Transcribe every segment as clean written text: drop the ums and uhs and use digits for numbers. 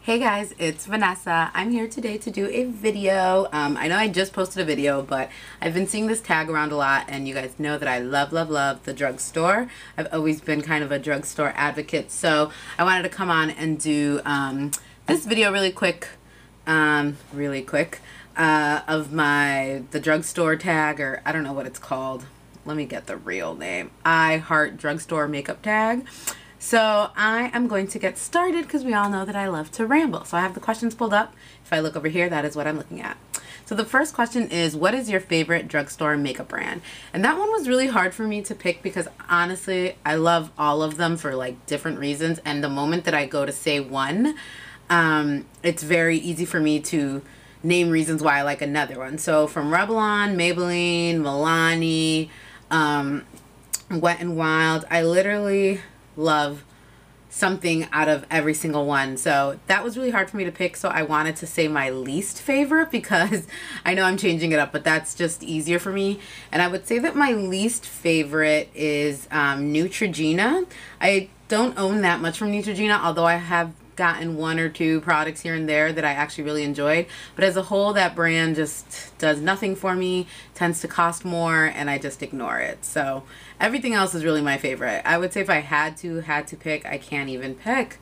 Hey guys, it's Vanessa. I'm here today to do a video. I know I just posted a video, but I've been seeing this tag around a lot, and you guys know that I love the drugstore. I've always been kind of a drugstore advocate, so I wanted to come on and do this video really quick, of the drugstore tag, or I don't know what it's called. Let me get the real name. I Heart Drugstore Makeup Tag. So I am going to get started because we all know that I love to ramble. So I have the questions pulled up. If I look over here, that is what I'm looking at. So the first question is, what is your favorite drugstore makeup brand? And that one was really hard for me to pick because honestly, I love all of them for like different reasons. And the moment that I go to say one, it's very easy for me to name reasons why I like another one. So from Revlon, Maybelline, Milani, Wet n Wild, I literally love something out of every single one. So that was really hard for me to pick, so I wanted to say my least favorite because I know I'm changing it up, but that's just easier for me. And I would say that my least favorite is Neutrogena. I don't own that much from Neutrogena, although I have gotten one or two products here and there that I actually really enjoyed, but as a whole that brand just does nothing for me, tends to cost more, and I just ignore it. So everything else is really my favorite. I would say if I had to pick, I can't even pick.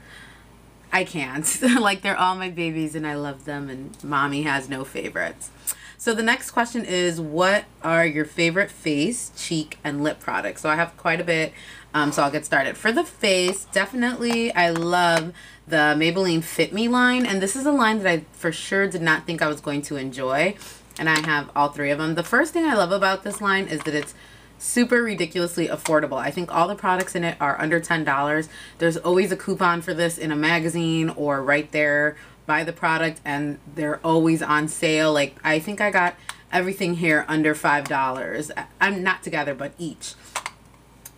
I can't. Like, they're all my babies and I love them, and mommy has no favorites. So the next question is, what are your favorite face, cheek, and lip products? So I have quite a bit, so I'll get started. For the face, definitely I love the Maybelline Fitme line, and this is a line that I for sure did not think I was going to enjoy, and I have all three of them. The first thing I love about this line is that it's super ridiculously affordable. I think all the products in it are under $10. There's always a coupon for this in a magazine or right there by the product, and they're always on sale. Like, I think I got everything here under $5. I'm not together, but each.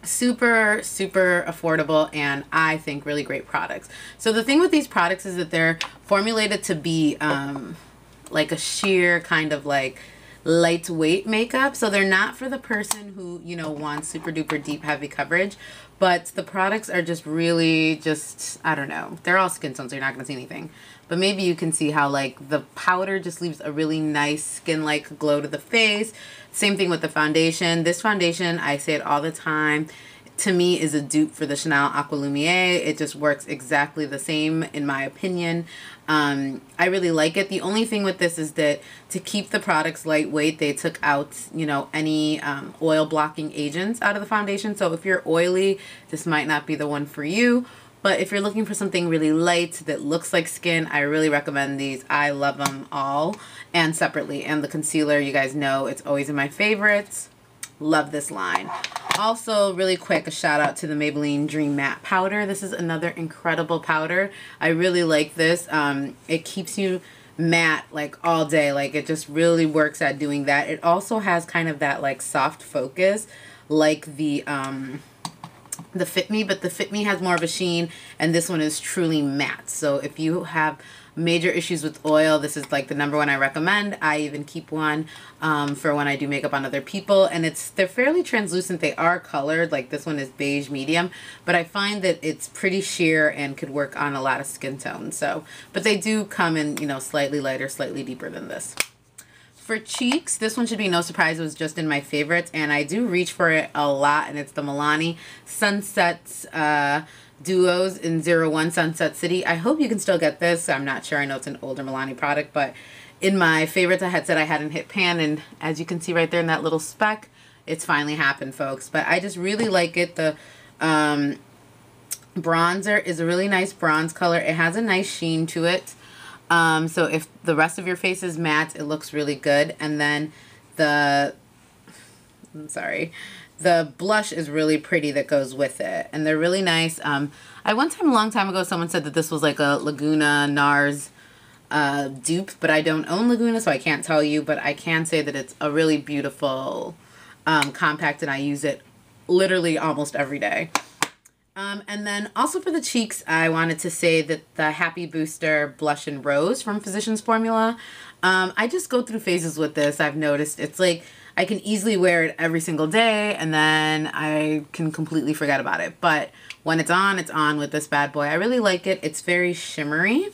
Super affordable, and I think really great products. So the thing with these products is that they're formulated to be like a sheer kind of like lightweight makeup, so they're not for the person who, you know, wants super duper deep heavy coverage, but the products are just really just, I don't know, they're all skin tone, so you're not gonna see anything, but maybe you can see how like the powder just leaves a really nice skin like glow to the face. Same thing with the foundation. This foundation, I say it all the time, to me is a dupe for the Chanel Aqua Lumiere. It just works exactly the same in my opinion. I really like it. The only thing with this is that to keep the products lightweight, they took out, you know, any oil blocking agents out of the foundation. So if you're oily, this might not be the one for you. But if you're looking for something really light that looks like skin, I really recommend these. I love them all and separately. And the concealer, you guys know, it's always in my favorites. Love this line. Also, really quick, a shout out to the Maybelline Dream Matte Powder. This is another incredible powder. I really like this. It keeps you matte like all day. Like, it just really works at doing that. It also has kind of that like soft focus like the Fitme, but the Fitme has more of a sheen, and this one is truly matte. So if you have major issues with oil, this is like the #1 I recommend. I even keep one for when I do makeup on other people, and they're fairly translucent. They are colored, like this one is beige medium, but I find that it's pretty sheer and could work on a lot of skin tones. So, but they do come in, you know, slightly lighter, slightly deeper than this. For cheeks, this one should be no surprise. It was just in my favorites, and I do reach for it a lot, and it's the Milani Sunsets Duos in 01 Sunset City. I hope you can still get this. I'm not sure. I know it's an older Milani product, but in my favorites, I had said I hadn't hit pan, and as you can see right there in that little speck, it's finally happened, folks. But I just really like it. The bronzer is a really nice bronze color. It has a nice sheen to it. So if the rest of your face is matte, it looks really good. And then the blush is really pretty that goes with it. And they're really nice. I one time, a long time ago, someone said that this was like a Laguna NARS dupe, but I don't own Laguna, so I can't tell you, but I can say that it's a really beautiful compact, and I use it literally almost every day. And then also for the cheeks, I wanted to say that the Happy Booster Blush in Rose from Physicians Formula. I just go through phases with this. I've noticed it's like I can easily wear it every single day, and then I can completely forget about it. But when it's on with this bad boy. I really like it. It's very shimmery.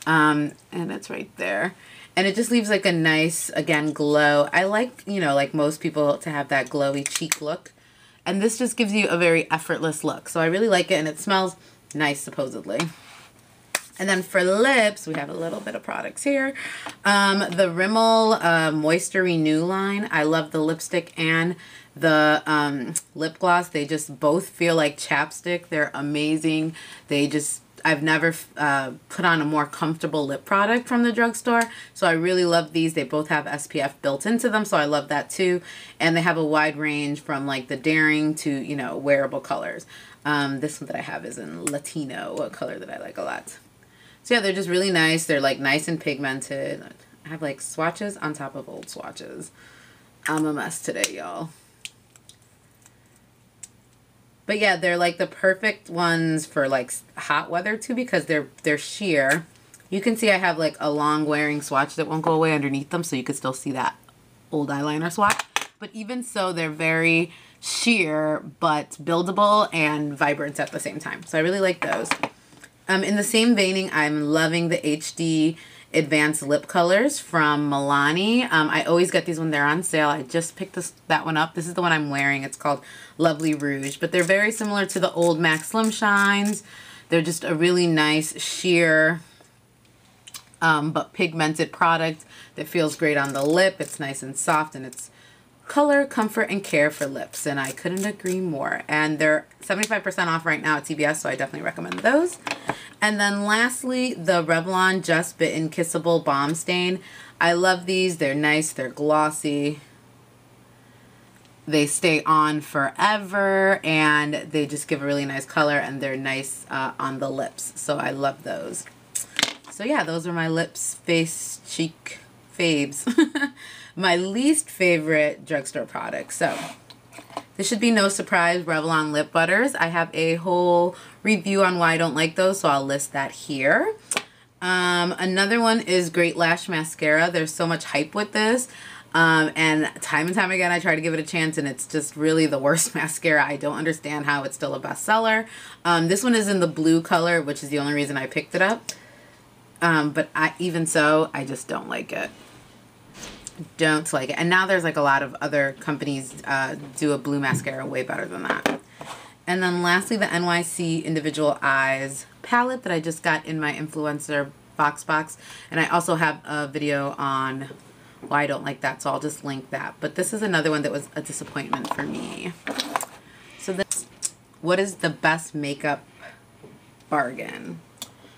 And it's right there. And it just leaves like a nice, again, glow. I like, you know, like most people, to have that glowy cheek look. And this just gives you a very effortless look. So I really like it, and it smells nice, supposedly. And then for lips, we have a little bit of products here. The Rimmel Moisture Renew line. I love the lipstick and the lip gloss. They just both feel like chapstick. They're amazing. They just... I've never put on a more comfortable lip product from the drugstore. So I really love these. They both have SPF built into them, so I love that too. And they have a wide range from like the daring to, you know, wearable colors. This one that I have is in Latino, a color that I like a lot. So yeah, they're just really nice. They're like nice and pigmented. I have like swatches on top of old swatches. I'm a mess today, y'all. But yeah, they're like the perfect ones for like hot weather too, because they're sheer. You can see I have like a long wearing swatch that won't go away underneath them, so you can still see that old eyeliner swatch. But even so, they're very sheer but buildable and vibrant at the same time. So I really like those. In the same veining, I'm loving the HD Advanced Lip Colors from Milani. I always get these when they're on sale. I just picked that one up. This is the one I'm wearing. It's called Lovely Rouge. But they're very similar to the old MAC Slim Shines. They're just a really nice sheer but pigmented product that feels great on the lip. It's nice and soft, and it's color, comfort, and care for lips. And I couldn't agree more. And they're 75% off right now at TBS, so I definitely recommend those. And then lastly, the Revlon Just Bitten Kissable Balm Stain. I love these. They're nice. They're glossy. They stay on forever, and they just give a really nice color, and they're nice on the lips. So I love those. So yeah, those are my lips, face, cheek faves. My least favorite drugstore products. So this should be no surprise, Revlon lip butters. I have a whole review on why I don't like those, so I'll list that here. Another one is Great Lash Mascara. There's so much hype with this. And time again, I try to give it a chance, and it's just really the worst mascara. I don't understand how it's still a bestseller. This one is in the blue color, which is the only reason I picked it up. But even so, I just don't like it. Don't like it. And now there's like a lot of other companies do a blue mascara way better than that. And then lastly, the NYC Individual Eyes palette that I just got in my influencer box. And I also have a video on why I don't like that, so I'll just link that. But this is another one that was a disappointment for me. So this, what is the best makeup bargain?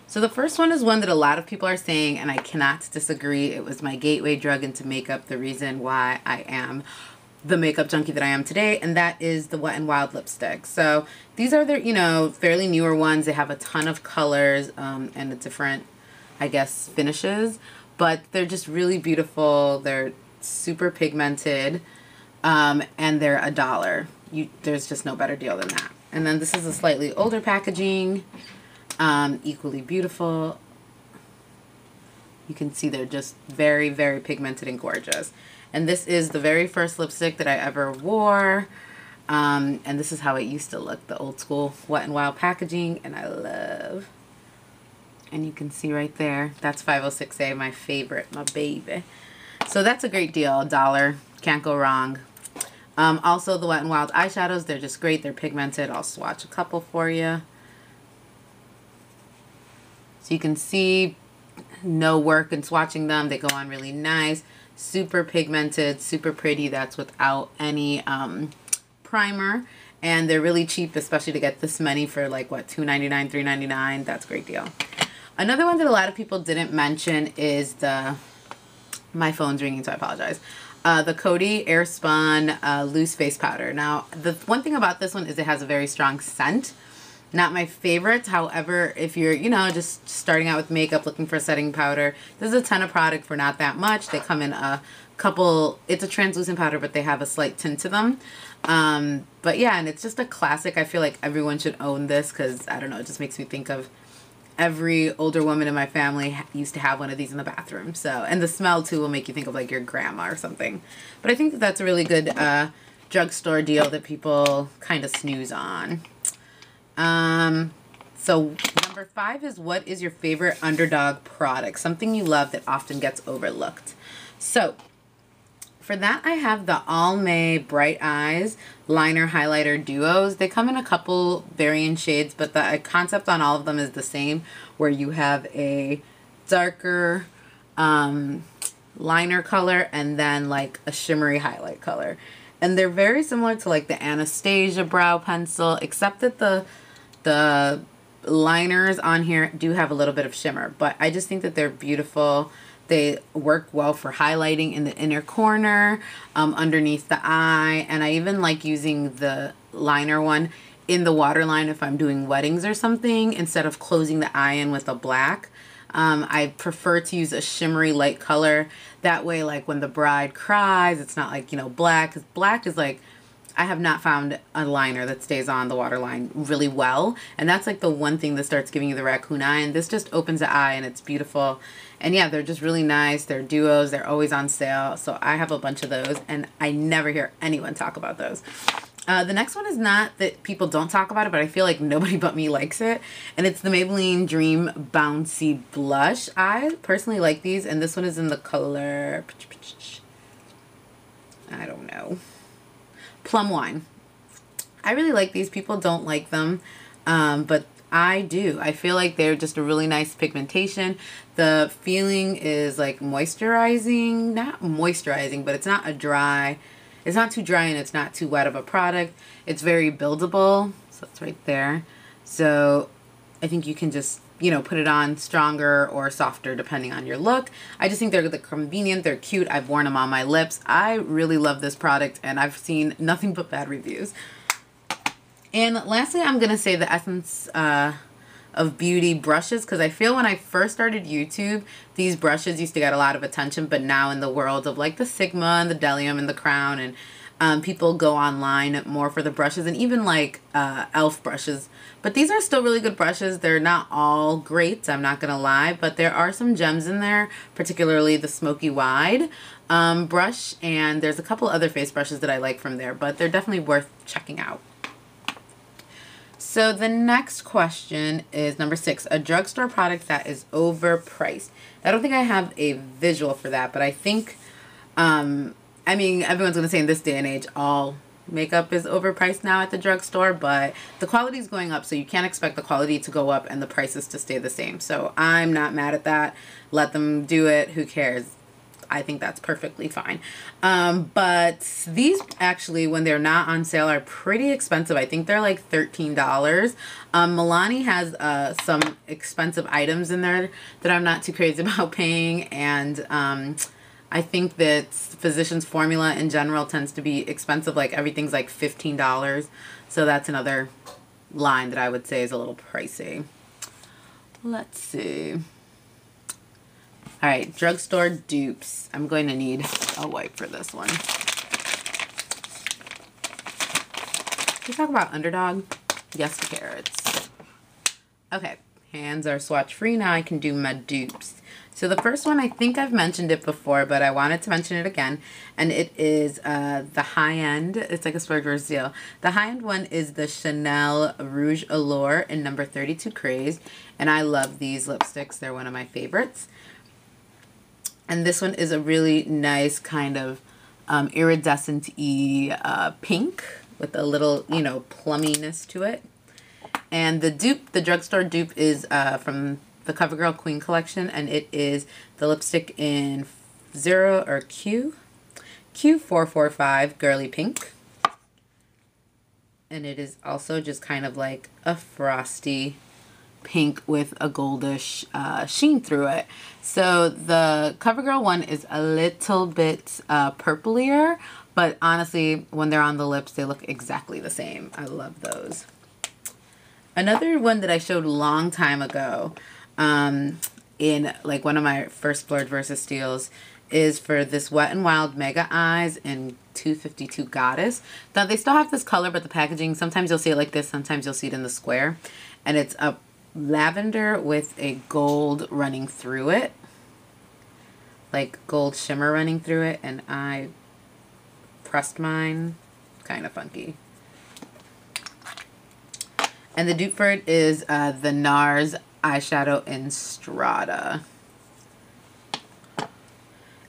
So the first one is one that a lot of people are saying, and I cannot disagree. It was my gateway drug into makeup, the reason why I am the makeup junkie that I am today, and that is the Wet n Wild lipstick. So these are the, you know, fairly newer ones. They have a ton of colors and a different, I guess, finishes, but they're just really beautiful. They're super pigmented, and they're $1. There's just no better deal than that. And then this is a slightly older packaging. Equally beautiful. You can see they're just very, very pigmented and gorgeous. And this is the very first lipstick that I ever wore. And this is how it used to look, the old school Wet n Wild packaging, and I love. And you can see right there, that's 506A, my favorite, my baby. So that's a great deal, $1. Can't go wrong. Also the Wet n Wild eyeshadows, they're just great. They're pigmented. I'll swatch a couple for you. So you can see no work in swatching them. They go on really nice. Super pigmented, super pretty. That's without any primer. And they're really cheap, especially to get this many for like, what, $2.99, $3.99. That's a great deal. Another one that a lot of people didn't mention is the... My phone's ringing, so I apologize. The Coty Airspun Loose Face Powder. Now, the one thing about this one is it has a very strong scent. Not my favorite. However, if you're, you know, just starting out with makeup, looking for a setting powder, there's a ton of product for not that much. They come in a couple, it's a translucent powder, but they have a slight tint to them. But yeah, and it's just a classic. I feel like everyone should own this because, I don't know, it just makes me think of every older woman in my family used to have one of these in the bathroom. So, and the smell too will make you think of like your grandma or something. But I think that that's a really good drugstore deal that people kind of snooze on. So number 5 is, what is your favorite underdog product? Something you love that often gets overlooked. So for that, I have the Almay Bright Eyes Liner Highlighter Duos. They come in a couple varying shades, but the concept on all of them is the same, where you have a darker liner color and then like a shimmery highlight color. And they're very similar to like the Anastasia brow pencil, except that the liners on here do have a little bit of shimmer, but I just think that they're beautiful. They work well for highlighting in the inner corner, underneath the eye, and I even like using the liner one in the waterline if I'm doing weddings or something, instead of closing the eye in with a black. I prefer to use a shimmery light color. That way, like when the bride cries, it's not like, you know, black. 'Cause black is like, I have not found a liner that stays on the waterline really well. And that's like the one thing that starts giving you the raccoon eye. And this just opens the eye and it's beautiful. And yeah, they're just really nice. They're duos. They're always on sale. So I have a bunch of those and I never hear anyone talk about those. The next one is not that people don't talk about it, but I feel like nobody but me likes it. And it's the Maybelline Dream Bouncy Blush. I personally like these. And this one is in the color, I don't know, Plum Wine. I really like these. People don't like them, but I do. I feel like they're just a really nice pigmentation. The feeling is like moisturizing, not moisturizing, but it's not a dry, it's not too dry and it's not too wet of a product. It's very buildable, so it's right there. So I think you can just, you know, put it on stronger or softer depending on your look. I just think they're convenient, they're cute. I've worn them on my lips. I really love this product and I've seen nothing but bad reviews. And lastly, I'm going to say the Essence of Beauty brushes, because I feel when I first started YouTube, these brushes used to get a lot of attention, but now in the world of like the Sigma and the Delium and the Crown, and people go online more for the brushes, and even like e.l.f. brushes. But these are still really good brushes. They're not all great, I'm not going to lie, but there are some gems in there, particularly the Smoky Wide brush, and there's a couple other face brushes that I like from there, but they're definitely worth checking out. So the next question is number 6, a drugstore product that is overpriced. I don't think I have a visual for that, but I think, I mean, everyone's going to say in this day and age, all makeup is overpriced now at the drugstore, but the quality is going up, so you can't expect the quality to go up and the prices to stay the same. So I'm not mad at that. Let them do it. Who cares? I think that's perfectly fine. But these actually, when they're not on sale, are pretty expensive. I think they're like $13. Milani has some expensive items in there that I'm not too crazy about paying. And I think that Physicians Formula in general tends to be expensive. Like everything's like $15. So that's another line that I would say is a little pricey. Let's see. All right, drugstore dupes. I'm going to need a wipe for this one. Can we talk about Underdog? Yes, to carrots. Okay, hands are swatch free. Now I can do my dupes. So the first one, I think I've mentioned it before, but I wanted to mention it again. And it is the high-end. It's like a Splurge deal. The high-end one is the Chanel Rouge Allure in number 32 Craze. And I love these lipsticks. They're one of my favorites. And this one is a really nice kind of iridescent-y pink with a little, you know, plumminess to it. And the dupe, the drugstore dupe, is from the CoverGirl Queen collection, and it is the lipstick in Q445 Girly Pink. And it is also just kind of like a frosty pink with a goldish sheen through it. So the CoverGirl one is a little bit purplier, but honestly, when they're on the lips, they look exactly the same. I love those. Another one that I showed a long time ago in like one of my first Splurge versus steals is for this Wet n Wild Mega Eyes in 252 Goddess. Now they still have this color, but the packaging, sometimes you'll see it like this, sometimes you'll see it in the square. And it's a lavender with a gold running through it, like gold shimmer running through it, and I pressed mine kind of funky. And the dupe for it is the NARS eyeshadow in Strata.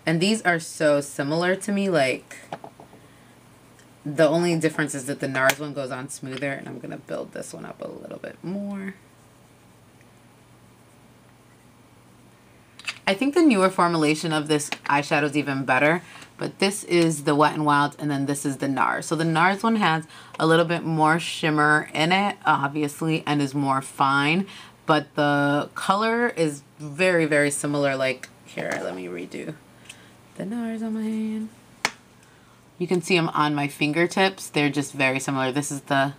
And these are so similar to me, like the only difference is that the NARS one goes on smoother, and I'm going to build this one up a little bit more. I think the newer formulation of this eyeshadow is even better, but this is the Wet n Wild, and then this is the NARS. So the NARS one has a little bit more shimmer in it, obviously, and is more fine, but the color is very, very similar. Like, here, let me redo the NARS on my hand. You can see them on my fingertips. They're just very similar. This is the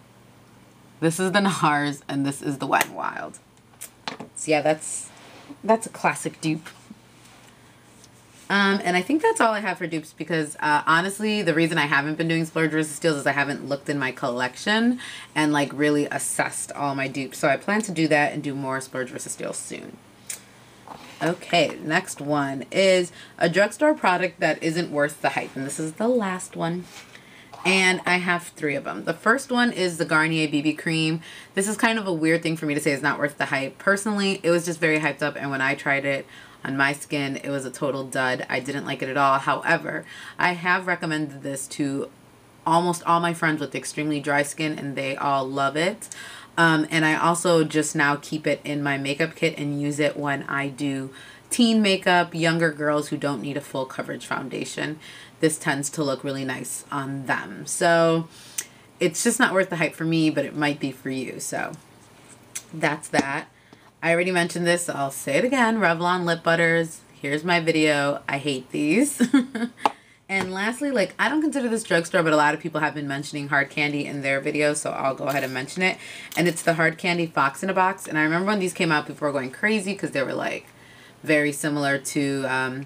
NARS, and this is the Wet n Wild. So yeah, that's a classic dupe. And I think that's all I have for dupes because honestly, the reason I haven't been doing splurge versus steals is I haven't looked in my collection and like really assessed all my dupes. So I plan to do that and do more splurge versus steals soon. Okay, next one is a drugstore product that isn't worth the hype, and this is the last one. And I have 3 of them. The first one is the Garnier BB cream. This is kind of a weird thing for me to say it's not worth the hype. Personally, it was just very hyped up, and when I tried it on my skin, it was a total dud. I didn't like it at all. However, I have recommended this to almost all my friends with extremely dry skin, and they all love it. And I also just now keep it in my makeup kit and use it when I do teen makeup, younger girls who don't need a full coverage foundation. This tends to look really nice on them. So it's just not worth the hype for me, but it might be for you. So that's that. I already mentioned this, so I'll say it again. Revlon lip butters. Here's my video. I hate these. And lastly, like, I don't consider this drugstore, but a lot of people have been mentioning hard candy in their videos, so I'll go ahead and mention it. And it's the hard candy Fox in a Box. And I remember when these came out, people were going crazy because they were like very similar to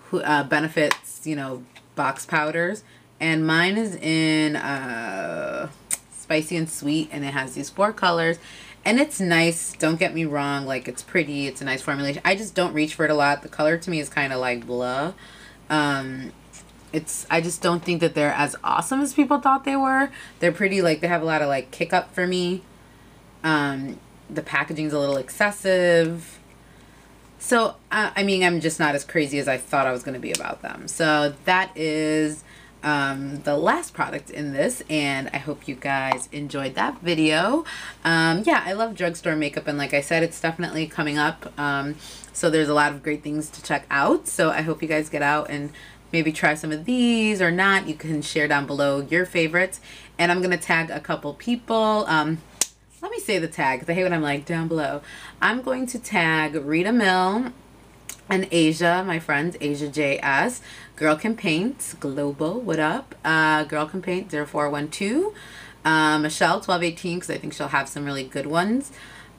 Benefit's, you know, box powders. And mine is in spicy and sweet, and it has these 4 colors. And it's nice, don't get me wrong, like, it's pretty, it's a nice formulation. I just don't reach for it a lot. The color to me is kind of like blah. I just don't think that they're as awesome as people thought they were. They're pretty, like, they have a lot of like kick up for me. The packaging's a little excessive. So, I mean, I'm just not as crazy as I thought I was going to be about them. So that is the last product in this, and I hope you guys enjoyed that video. Yeah, I love drugstore makeup, and like I said, it's definitely coming up. So there's a lot of great things to check out. So I hope you guys get out and maybe try some of these or not. You can share down below your favorites, and I'm gonna tag a couple people. Let me say the tag because I hate when I'm like down below. I'm going to tag Ritamil and Asia, my friends, Asia JS, Girl Can Paint, Global, what up? Girl Can Paint 0412, Michelle 1218 because I think she'll have some really good ones.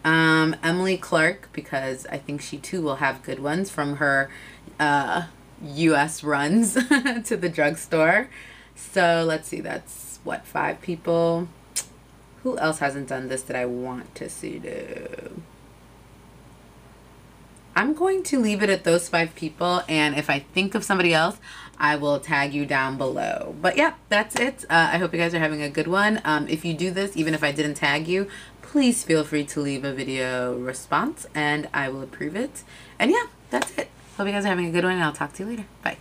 EmilieClarke because I think she too will have good ones from her US runs to the drugstore. So let's see, that's what, 5 people. Who else hasn't done this that I want to see do? I'm going to leave it at those 5 people, and if I think of somebody else, I will tag you down below. But yeah, that's it. I hope you guys are having a good one. If you do this, even if I didn't tag you, please feel free to leave a video response, and I will approve it. And yeah, that's it. Hope you guys are having a good one, and I'll talk to you later. Bye.